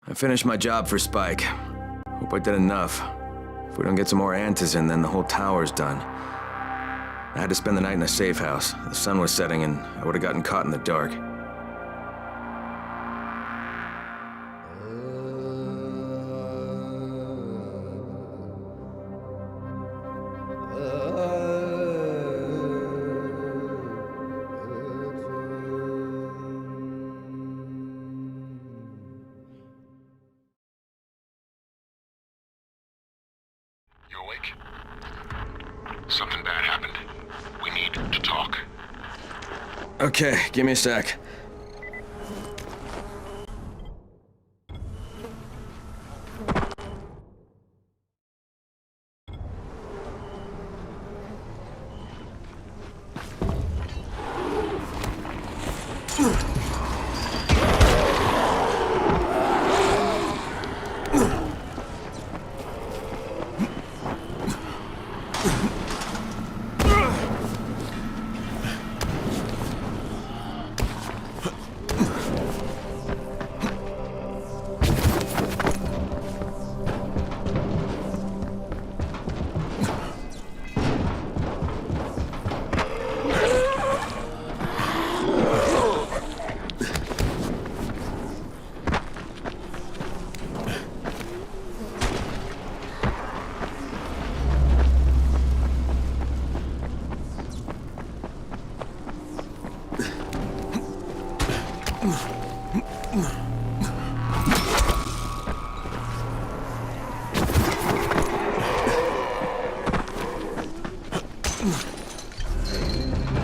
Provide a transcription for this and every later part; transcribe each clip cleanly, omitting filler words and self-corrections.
I finished my job for Spike. Hope I did enough. If we don't get some more Antizin, then the whole tower's done. I had to spend the night in a safe house. The sun was setting and I would have gotten caught in the dark. You awake? Something bad happened. We need to talk. Okay, give me a sec.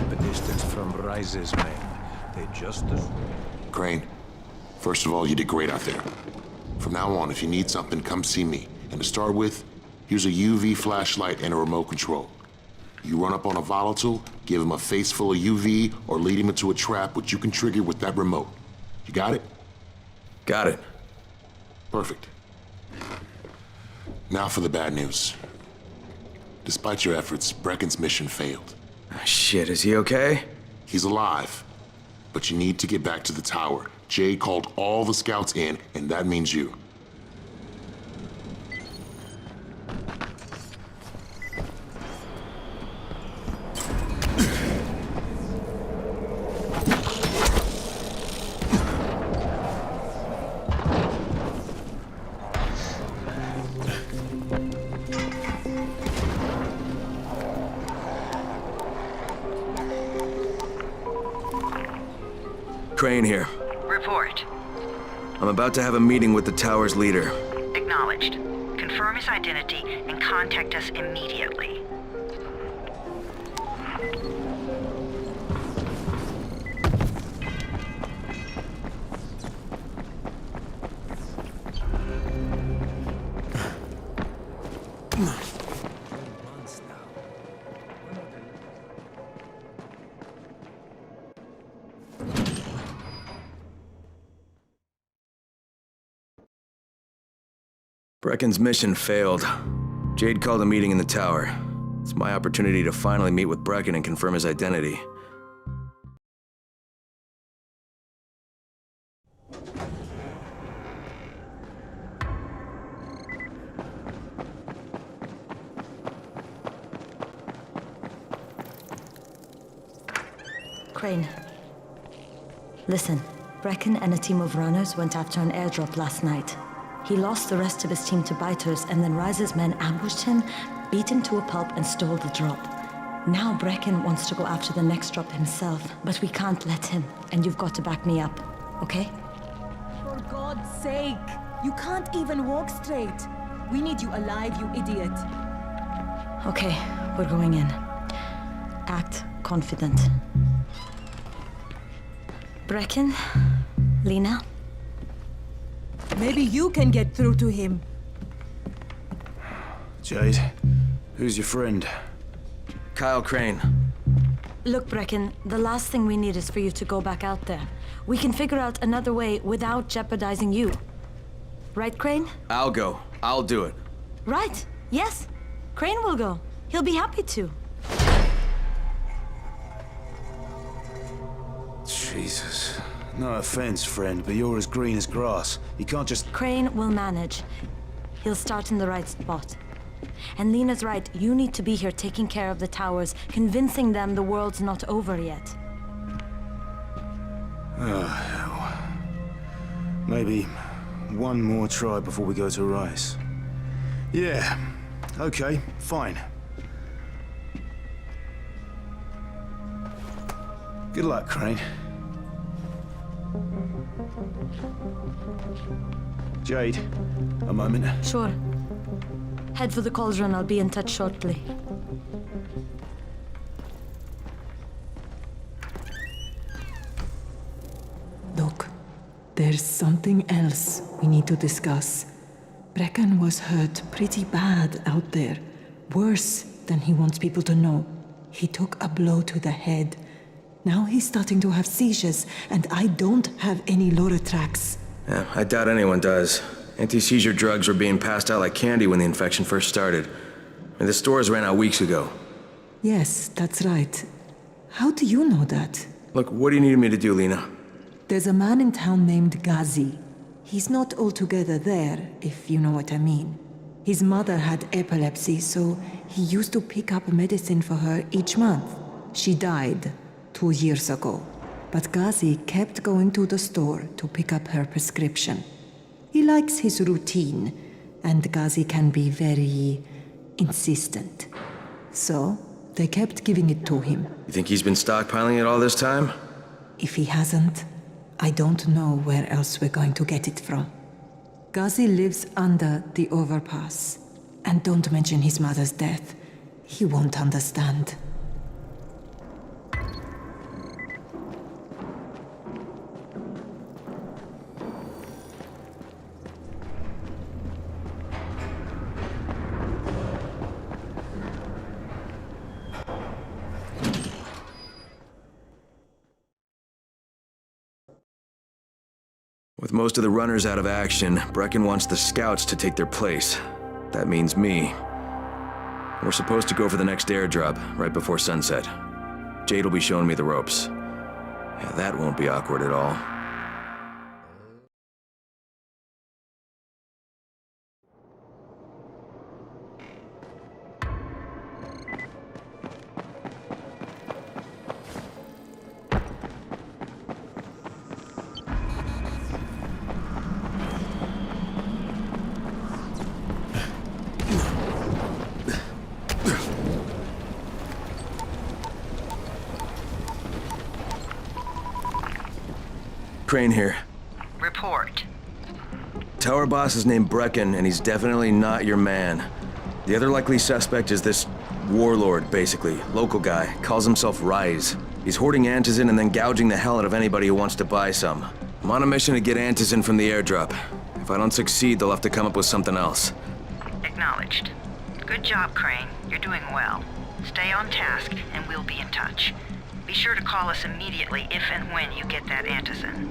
The distance from Rise's men. They just as... Crane, first of all, you did great out there. From now on, if you need something, come see me. And to start with, here's a UV flashlight and a remote control. You run up on a volatile, give him a face full of UV, or lead him into a trap which you can trigger with that remote. You got it? Got it. Perfect. Now for the bad news. Despite your efforts, Brecken's mission failed. Shit, is he okay? He's alive, but you need to get back to the tower. Jade called all the scouts in, and that means you. Crane here. Report. I'm about to have a meeting with the tower's leader. Acknowledged. Confirm his identity and contact us immediately. Brecken's mission failed. Jade called a meeting in the tower. It's my opportunity to finally meet with Brecken and confirm his identity. Crane. Listen, Brecken and a team of runners went after an airdrop last night. He lost the rest of his team to biters, and then Rise's men ambushed him, beat him to a pulp, and stole the drop. Now Brecken wants to go after the next drop himself, but we can't let him, and you've got to back me up, okay? For God's sake! You can't even walk straight! We need you alive, you idiot! Okay, we're going in. Act confident. Brecken? Lena? Maybe you can get through to him. Jade, who's your friend? Kyle Crane. Look, Brecken, the last thing we need is for you to go back out there. We can figure out another way without jeopardizing you. Right, Crane? I'll go. I'll do it. Right. Yes, Crane will go. He'll be happy to. Jesus. No offense, friend, but you're as green as grass. You can't just... Crane will manage. He'll start in the right spot. And Lena's right, you need to be here taking care of the towers, convincing them the world's not over yet. Oh, hell. Maybe one more try before we go to Rice. Yeah, okay, fine. Good luck, Crane. Jade, a moment. Sure. Head for the cauldron, I'll be in touch shortly. Look, there's something else we need to discuss. Brecken was hurt pretty bad out there. Worse than he wants people to know. He took a blow to the head. Now he's starting to have seizures, and I don't have any Loratrax. Yeah, I doubt anyone does. Anti-seizure drugs were being passed out like candy when the infection first started. And the stores ran out weeks ago. Yes, that's right. How do you know that? Look, what do you need me to do, Lena? There's a man in town named Ghazi. He's not altogether there, if you know what I mean. His mother had epilepsy, so he used to pick up medicine for her each month. She died 2 years ago, but Ghazi kept going to the store to pick up her prescription. He likes his routine, and Ghazi can be very insistent. So, they kept giving it to him. You think he's been stockpiling it all this time? If he hasn't, I don't know where else we're going to get it from. Ghazi lives under the overpass. And don't mention his mother's death. He won't understand. With most of the runners out of action, Brecken wants the scouts to take their place. That means me. We're supposed to go for the next airdrop, right before sunset. Jade will be showing me the ropes. Yeah, that won't be awkward at all. Crane here. Report. Tower boss is named Brecken, and he's definitely not your man. The other likely suspect is this warlord, basically. Local guy. Calls himself Rise. He's hoarding antizin and then gouging the hell out of anybody who wants to buy some. I'm on a mission to get antizin from the airdrop. If I don't succeed, they'll have to come up with something else. Acknowledged. Good job, Crane. You're doing well. Stay on task, and we'll be in touch. Be sure to call us immediately if and when you get that antizin.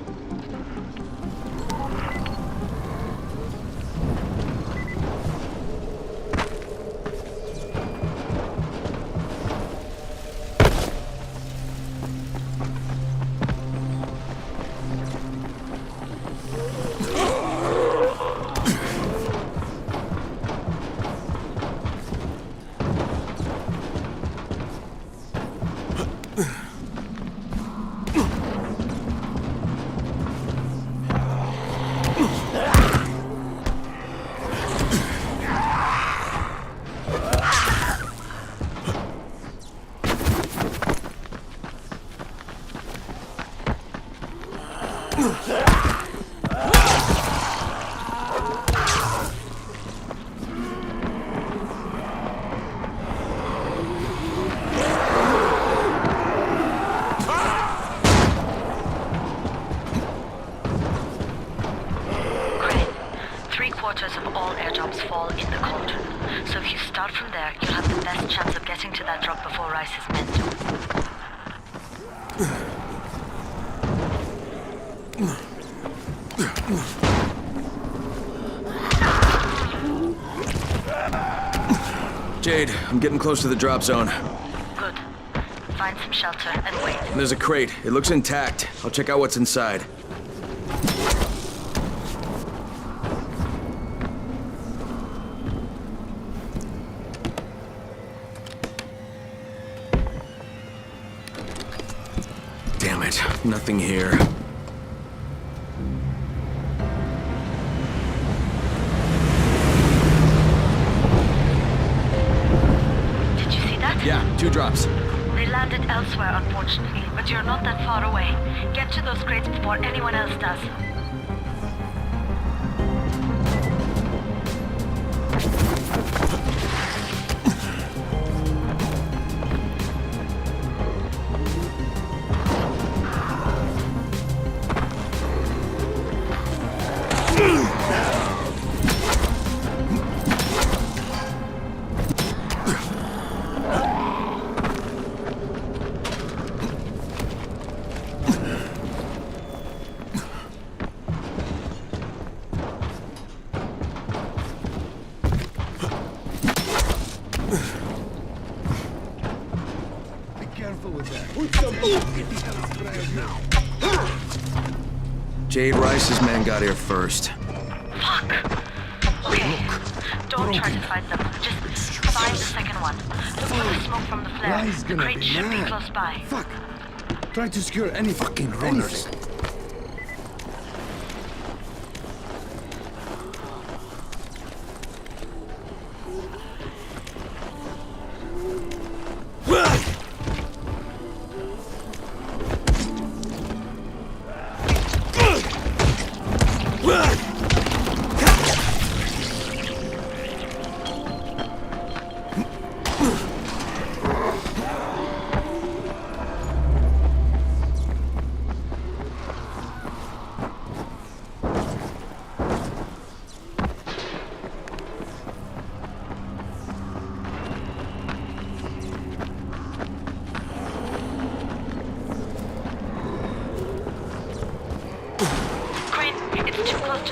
Of all airdrops fall in the cauldron. So if you start from there, you'll have the best chance of getting to that drop before Rice's men do. Jade, I'm getting close to the drop zone. Good. Find some shelter and wait. There's a crate. It looks intact. I'll check out what's inside. Damn it. Nothing here. Did you see that? Yeah, 2 drops. They landed elsewhere, unfortunately, but you're not that far away. Get to those crates before anyone else does. Jade Rice's men got here first. Fuck! Okay, don't try to fight them. Just find the second one. Look for the smoke from the flare. The crate should be close by. Fuck! Try to secure any fucking runners.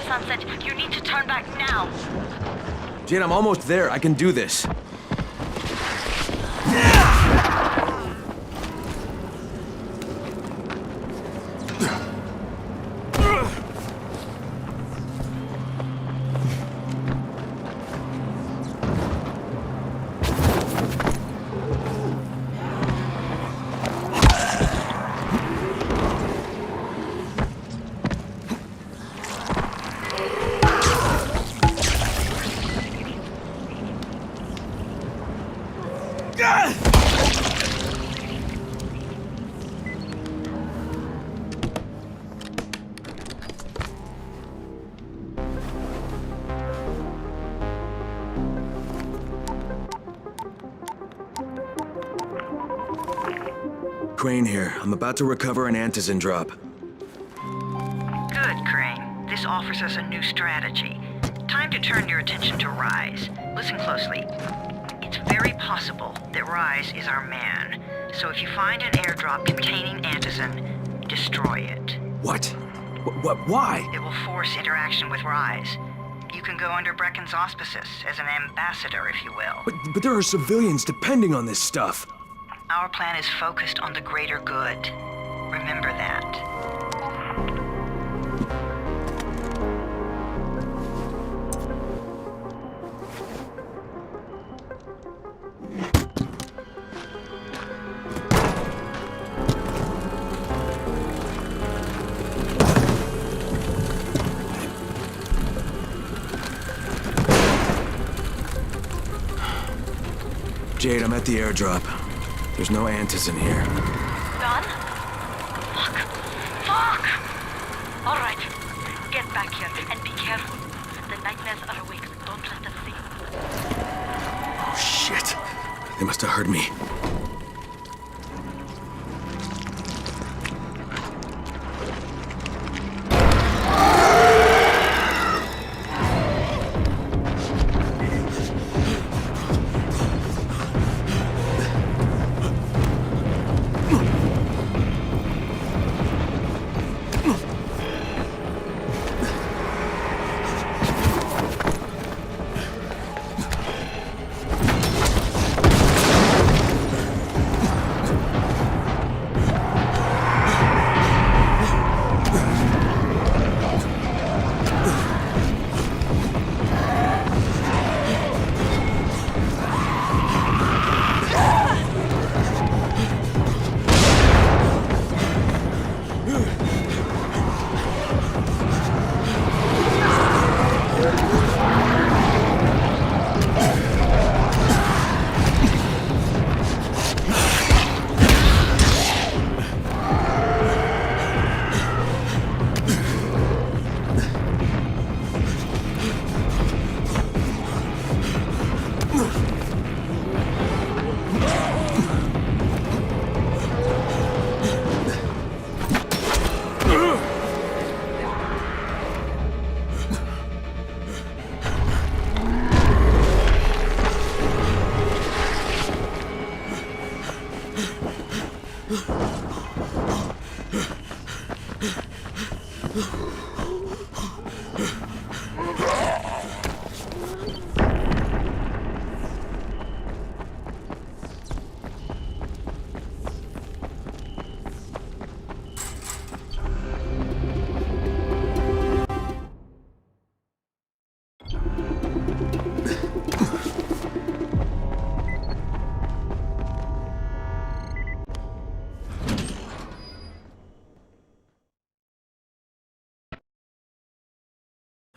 Sunset, you need to turn back now. Jade, I'm almost there. I can do this. Crane here. I'm about to recover an antizin drop. Good, Crane. This offers us a new strategy. Time to turn your attention to Rise. Listen closely. It's very possible that Rise is our man. So if you find an airdrop containing antizin, destroy it. What? Why? It will force interaction with Rise. You can go under Brecken's auspices as an ambassador, if you will. But there are civilians depending on this stuff. Our plan is focused on the greater good. Remember that. Jade, I'm at the airdrop. There's no antizin here. Done? Fuck. Fuck! All right. Get back here and be careful. The nightmares are awake. Don't let them see. Oh, shit. They must have heard me.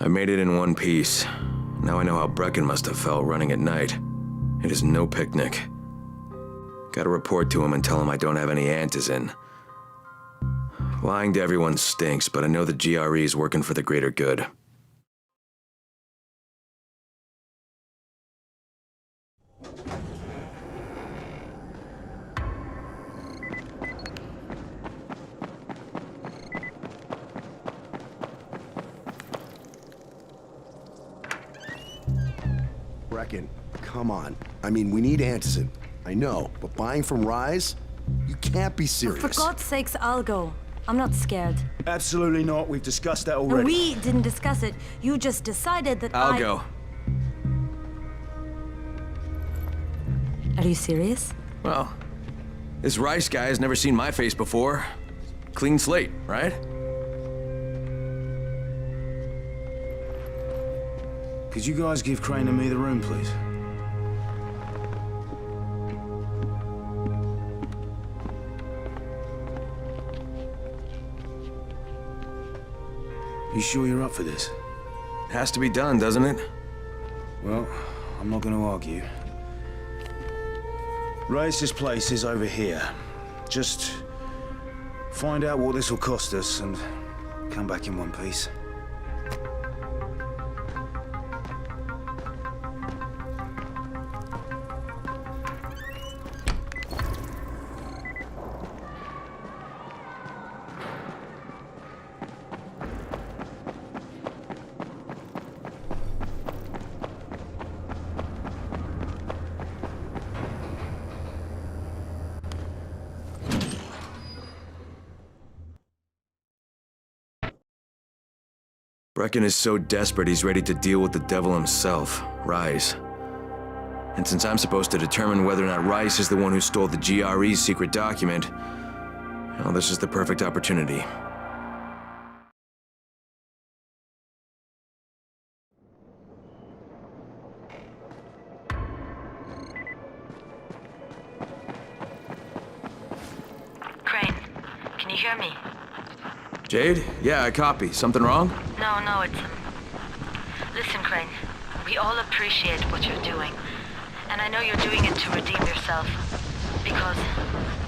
I made it in one piece. Now I know how Brecken must have felt running at night. It is no picnic. Gotta report to him and tell him I don't have any antizin. Lying to everyone stinks, but I know the GRE is working for the greater good. Brecken, come on. I mean, we need antizin. I know, but buying from Rise? You can't be serious. For God's sakes, I'll go. I'm not scared. Absolutely not. We've discussed that And already. we didn't discuss it. You just decided that I'll go. Are you serious? Well, this Rice guy has never seen my face before. Clean slate, right? Could you guys give Crane and me the room, please? You sure you're up for this? Has to be done, doesn't it? Well, I'm not going to argue. Race's place is over here. Just find out what this will cost us and come back in one piece. Brecken is so desperate he's ready to deal with the devil himself, Rise. And since I'm supposed to determine whether or not Rice is the one who stole the GRE's secret document, well, this is the perfect opportunity. Crane, can you hear me? Jade? Yeah, I copy. Something wrong? No, it's... Listen, Crane, we all appreciate what you're doing. And I know you're doing it to redeem yourself. Because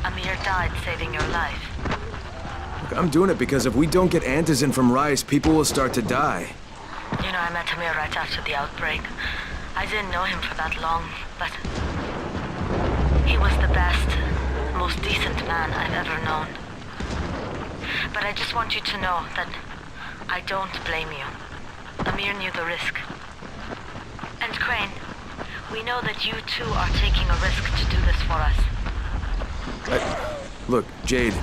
Amir died saving your life. Look, I'm doing it because if we don't get antizin from Rice, people will start to die. You know, I met Amir right after the outbreak. I didn't know him for that long, but... he was the best, most decent man I've ever known. But I just want you to know that I don't blame you. Amir knew the risk. And Crane, we know that you too are taking a risk to do this for us. Look, Jade,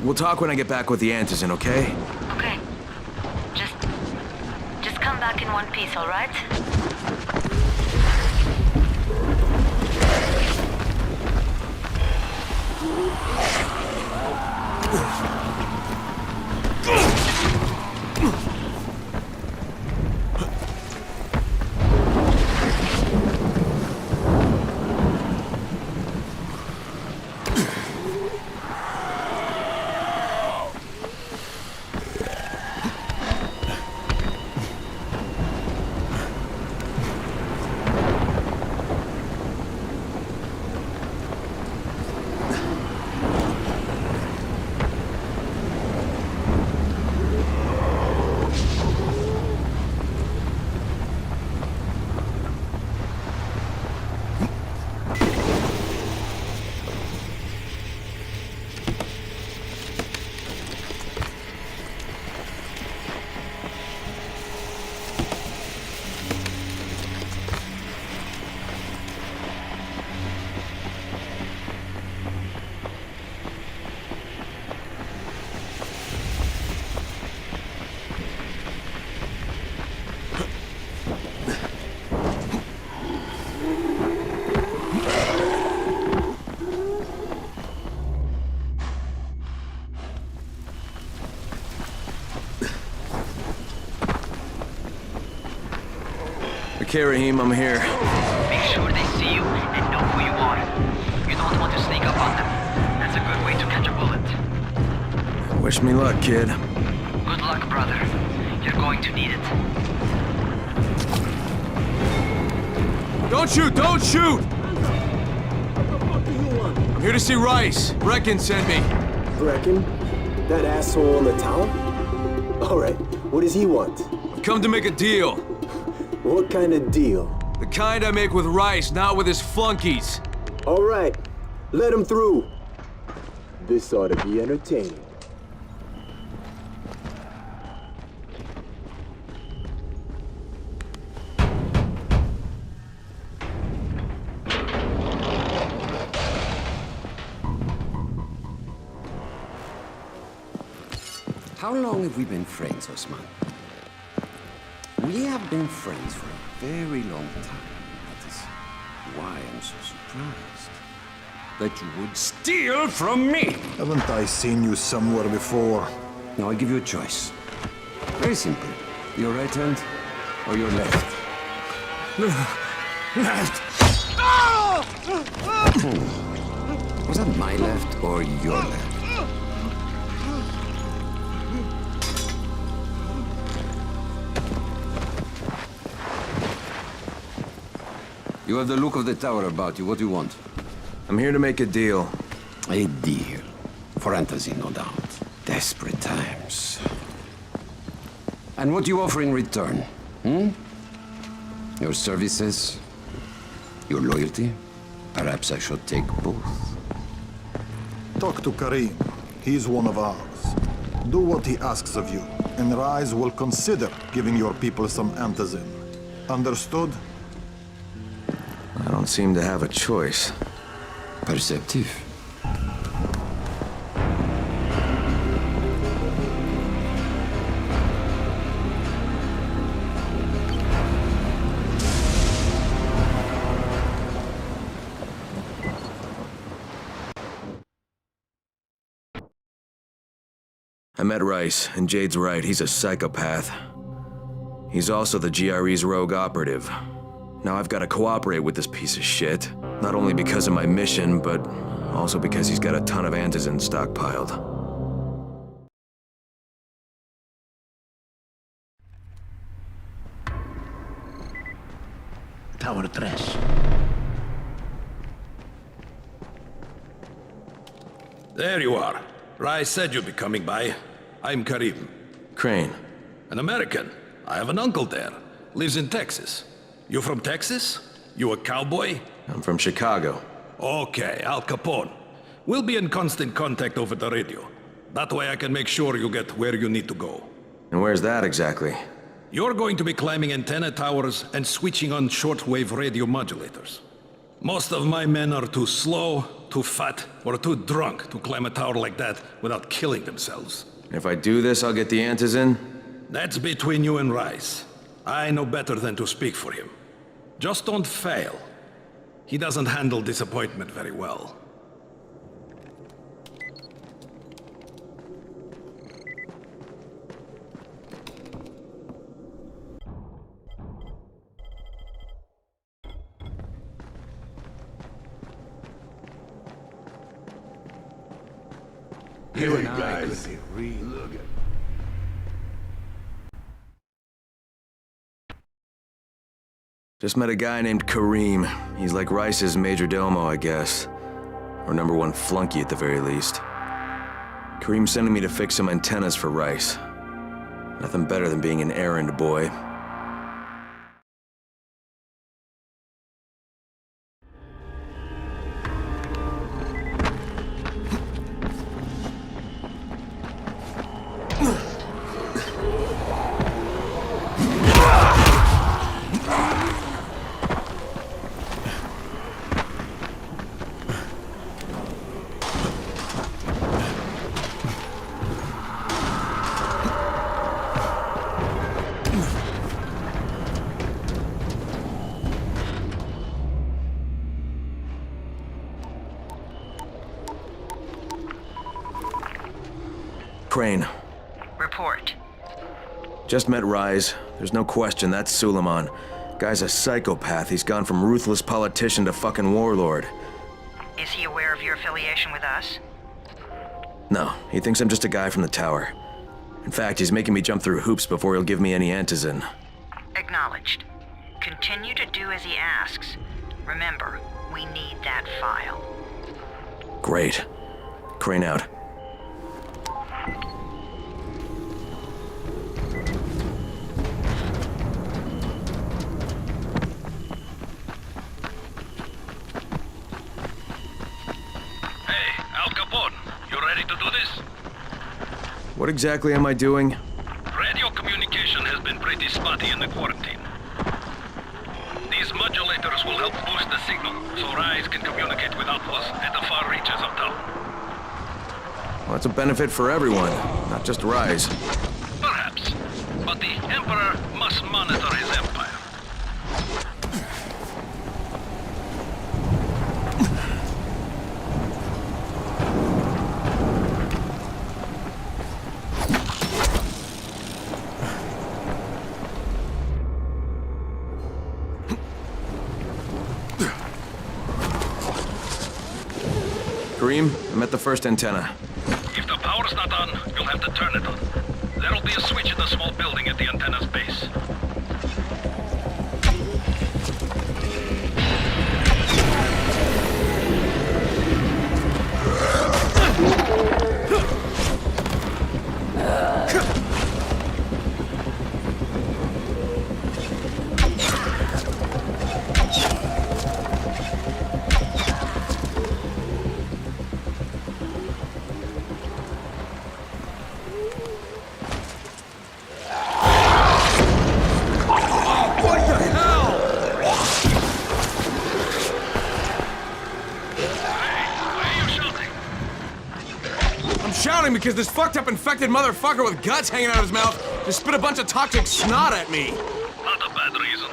we'll talk when I get back with the antizin, okay? Okay. Just come back in one piece, all right? Okay, Rahim, I'm here. Make sure they see you and know who you are. You don't want to sneak up on them. That's a good way to catch a bullet. Wish me luck, kid. Good luck, brother. You're going to need it. Don't shoot! Don't shoot! What the fuck do you want? I'm here to see Rice. Brecken sent me. Brecken? That asshole on the tower? Alright, what does he want? I've come to make a deal. What kind of deal? The kind I make with Rice, not with his flunkies. Alright, let him through. This ought to be entertaining. How long have we been friends, Osman? We have been friends for a very long time. That is why I'm so surprised that you would steal from me. Haven't I seen you somewhere before? Now I give you a choice. Very simple. Your right hand or your left? Left! Was that my left or your left? You have the look of the tower about you. What do you want? I'm here to make a deal. A deal. For Antazin, no doubt. Desperate times. And what do you offer in return? Your services? Your loyalty? Perhaps I should take both. Talk to Karim. He's one of ours. Do what he asks of you, and Rise will consider giving your people some antizin. Understood? I don't seem to have a choice. Perceptive. I met Rice, and Jade's right, he's a psychopath. He's also the GRE's rogue operative. Now I've got to cooperate with this piece of shit. Not only because of my mission, but also because he's got a ton of antizin stockpiled. Tower 3. There you are. Rice said you'd be coming by. I'm Karim. Crane. An American. I have an uncle there. Lives in Texas. You from Texas? You a cowboy? I'm from Chicago. Okay, Al Capone. We'll be in constant contact over the radio. That way I can make sure you get where you need to go. And where's that exactly? You're going to be climbing antenna towers and switching on shortwave radio modulators. Most of my men are too slow, too fat, or too drunk to climb a tower like that without killing themselves. If I do this, I'll get the antizin? That's between you and Rice. I know better than to speak for him. Just don't fail. He doesn't handle disappointment very well. You and I could be real good. Just met a guy named Karim. He's like Rice's major domo, I guess. Or number one flunky at the very least. Karim's sending me to fix some antennas for Rice. Nothing better than being an errand boy. Crane. Report. Just met Rise. There's no question, that's Suleiman. Guy's a psychopath. He's gone from ruthless politician to fucking warlord. Is he aware of your affiliation with us? No, he thinks I'm just a guy from the tower. In fact, he's making me jump through hoops before he'll give me any antizin. Acknowledged. Continue to do as he asks. Remember, we need that file. Great. Crane out. Hey, Al Capone, you ready to do this? What exactly am I doing? Radio communication has been pretty spotty in the quarantine. These modulators will help boost the signal, so Rise can communicate with Outposts at the far reaches of town. Well, that's a benefit for everyone, not just Rise. Perhaps, but the Emperor must monitor his empire. Kareem, I'm at the first antenna. If the power's not on, you'll have to turn it on. There'll be a switch in the small building at the antenna's base. Shouting because this fucked up infected motherfucker with guts hanging out of his mouth just spit a bunch of toxic snot at me. Not a bad reason.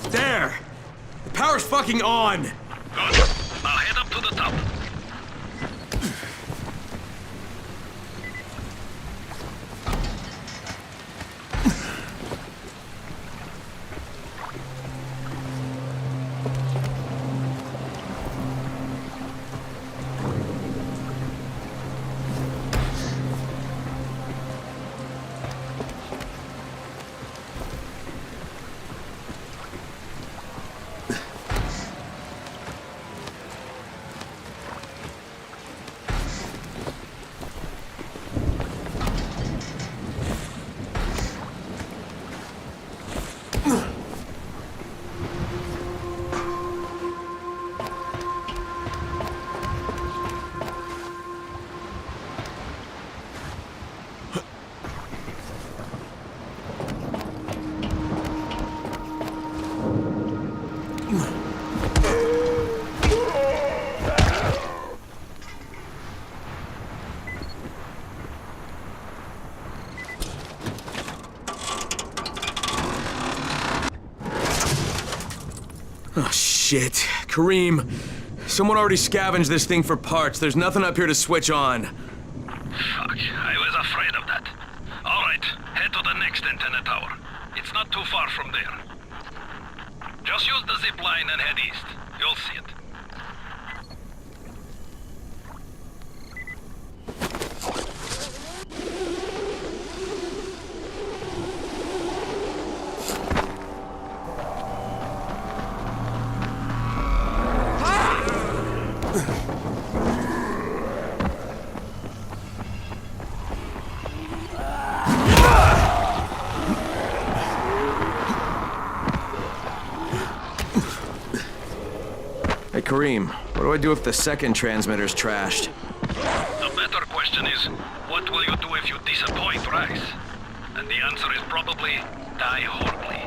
There! The power's fucking on! Good. Now head up to the top. Oh, shit. Kareem, someone already scavenged this thing for parts. There's nothing up here to switch on. Fuck, I was afraid of that. All right, head to the next antenna tower. It's not too far from there. Just use the zip line and head east. You'll see it. Hey, Kareem, what do I do if the second transmitter's trashed? The better question is, what will you do if you disappoint Rice? And the answer is probably die horribly.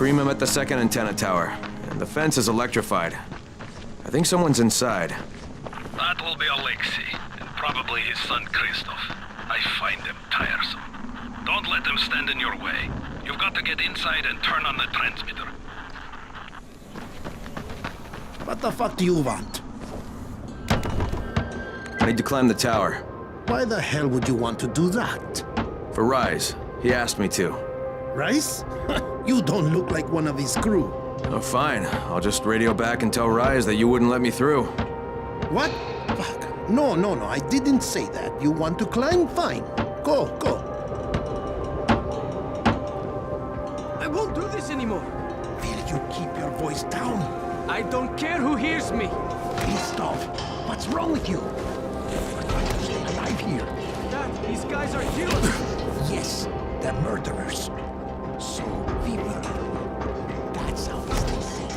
Kareem, I'm at the second antenna tower, and the fence is electrified. I think someone's inside. That will be Alexei, and probably his son Christoph. I find them tiresome. Don't let them stand in your way. You've got to get inside and turn on the transmitter. What the fuck do you want? I need to climb the tower. Why the hell would you want to do that? For Rise. He asked me to. Rice? You don't look like one of his crew. Oh, fine. I'll just radio back and tell Rise that you wouldn't let me through. What? Fuck. No, I didn't say that. You want to climb? Fine. Go. I won't do this anymore. Will you keep your voice down? I don't care who hears me. Christoph, what's wrong with you? We're going to stay alive here. Dad, these guys are killers. Yes, they're murderers. So we will. That's how we stay safe.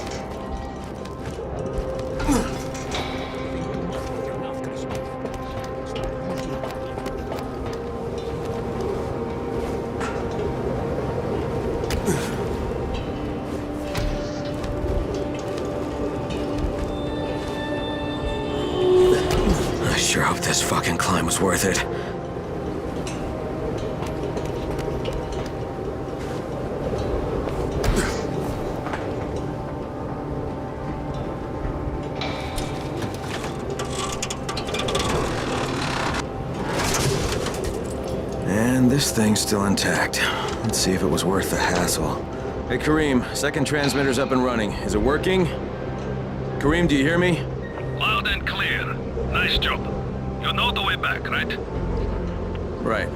I sure hope this fucking climb was worth it. And this thing's still intact. Let's see if it was worth the hassle. Hey, Kareem, second transmitter's up and running. Is it working? Kareem, do you hear me? Loud and clear. Nice job. You know the way back, right? Right.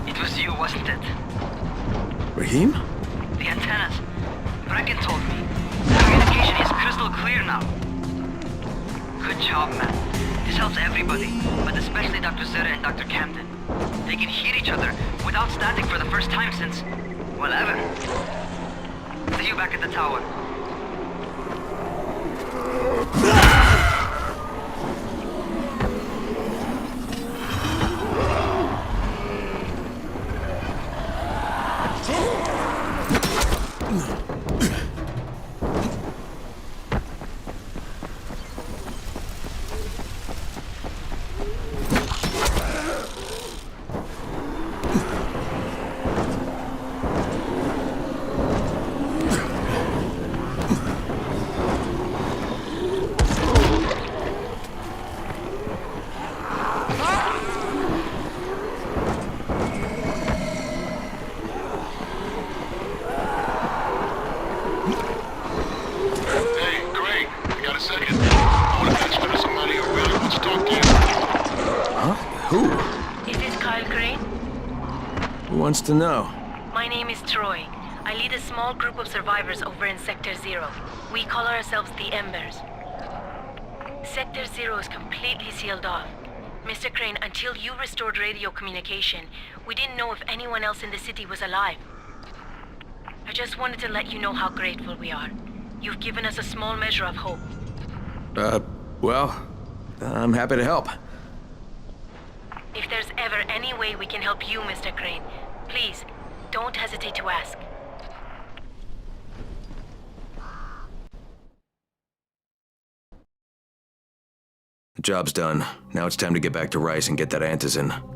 It was you, wasn't it? Rahim? The antennas. Brecken told me. Communication is crystal clear now. Good job, man. This helps everybody, but especially Dr. Zere and Dr. Camden. They can hear each other without static for the first time since, well, ever. See you back at the tower. wants to know? My name is Troy. I lead a small group of survivors over in Sector Zero. We call ourselves the Embers. Sector Zero is completely sealed off. Mr. Crane, until you restored radio communication, we didn't know if anyone else in the city was alive. I just wanted to let you know how grateful we are. You've given us a small measure of hope. Well, I'm happy to help. If there's ever any way we can help you, Mr. Crane, please, don't hesitate to ask. The job's done. Now it's time to get back to Rice and get that Antizin.